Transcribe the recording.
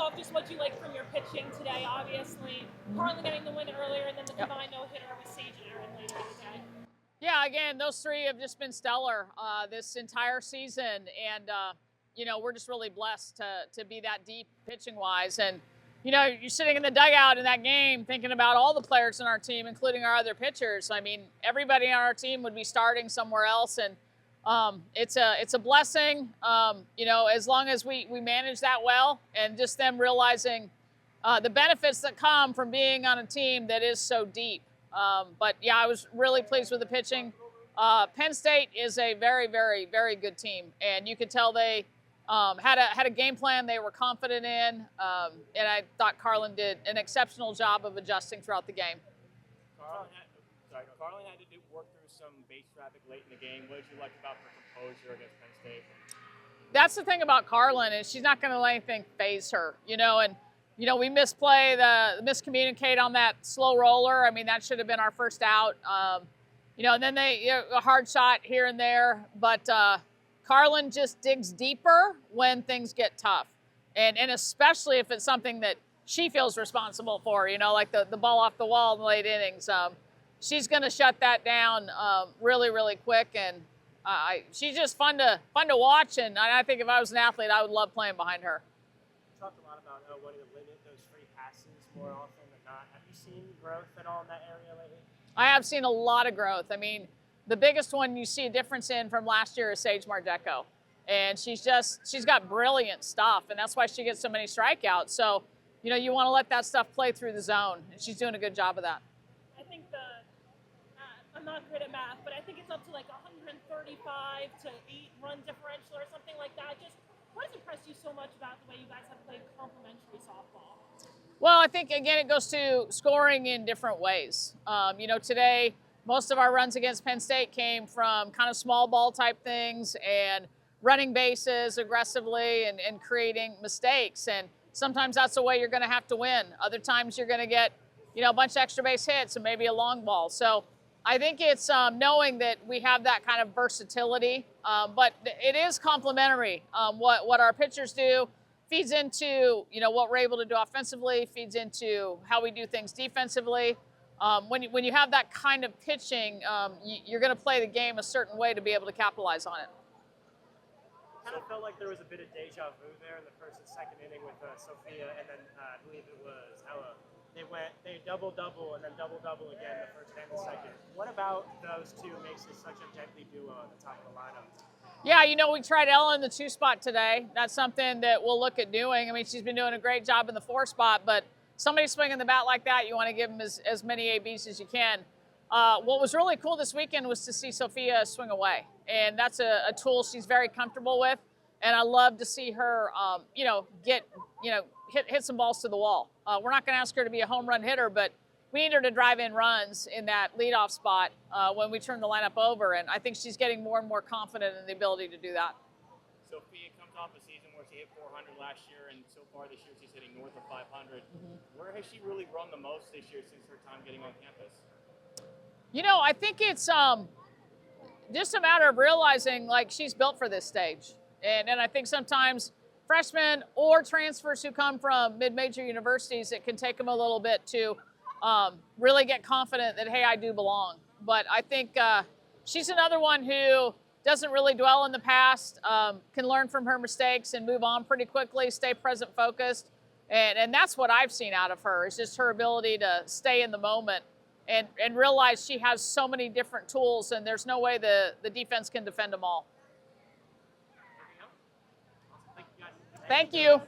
off just what you like from your pitching today, obviously. Carlin getting the win earlier, and then the combined no-hitter with Sage and Aaron later in the day. Yeah, again, those three have just been stellar this entire season, and we're just really blessed to be that deep pitching-wise. And you're sitting in the dugout in that game thinking about all the players in our team, including our other pitchers. I mean, everybody on our team would be starting somewhere else, and it's a blessing. As long as we manage that well, and just them realizing the benefits that come from being on a team that is so deep. But yeah, I was really pleased with the pitching. Penn State is a very, very, very good team, and you could tell they had a game plan they were confident in, and I thought Carlin did an exceptional job of adjusting throughout the game. Carlin had to work through some base traffic late in the game. What did you like about her composure against Penn State? That's the thing about Carlin, is she's not going to let anything phase her, and we miscommunicate on that slow roller. I mean, that should have been our first out. And then a hard shot here and there, but Carlin just digs deeper when things get tough, and especially if it's something that she feels responsible for, like the ball off the wall in the late innings. She's going to shut that down really, really quick, and she's just fun to watch. And I think if I was an athlete, I would love playing behind her. You talked a lot about wanting to limit those free passes more often than not. Have you seen growth at all in that area lately? I have seen a lot of growth. I mean, the biggest one you see a difference in from last year is Sage Mardeco. And she's got brilliant stuff, and that's why she gets so many strikeouts. So, you want to let that stuff play through the zone, and she's doing a good job of that. I think I'm not great at math, but I think it's up to like 135 to 8 run differential or something like that. Just what has impressed you so much about the way you guys have played complementary softball? Well, I think, again, it goes to scoring in different ways. Today, most of our runs against Penn State came from kind of small ball type things and running bases aggressively and creating mistakes. And sometimes that's the way you're going to have to win. Other times you're going to get, a bunch of extra base hits and maybe a long ball. So I think it's knowing that we have that kind of versatility, but it is complementary. What our pitchers do feeds into what we're able to do offensively, feeds into how we do things defensively. When you have that kind of pitching, you're going to play the game a certain way to be able to capitalize on it. Kind of felt like there was a bit of deja vu there in the first and second inning with Sophia, and then I believe it was Ella. They double-double and then double-double again the first and the second. What about those two makes it such a deadly duo at the top of the lineup? Yeah, we tried Ella in the 2 spot today. That's something that we'll look at doing. I mean, she's been doing a great job in the 4 spot, but somebody swinging the bat like that, you want to give them as many ABs as you can. What was really cool this weekend was to see Sophia swing away, and that's a tool she's very comfortable with. And I love to see her, hit some balls to the wall. We're not going to ask her to be a home run hitter, but we need her to drive in runs in that leadoff spot when we turn the lineup over. And I think she's getting more and more confident in the ability to do that. Sophia comes off a season where she hit 400 last year, and so far this year she's hitting north of 500. Where has she really run the most this year since her time getting on campus? I think it's just a matter of realizing, like, she's built for this stage. And I think sometimes freshmen or transfers who come from mid-major universities, it can take them a little bit to really get confident that, hey, I do belong. But I think she's another one who doesn't really dwell in the past, can learn from her mistakes and move on pretty quickly, stay present focused. And that's what I've seen out of her, is just her ability to stay in the moment and realize she has so many different tools, and there's no way the defense can defend them all. Thank you.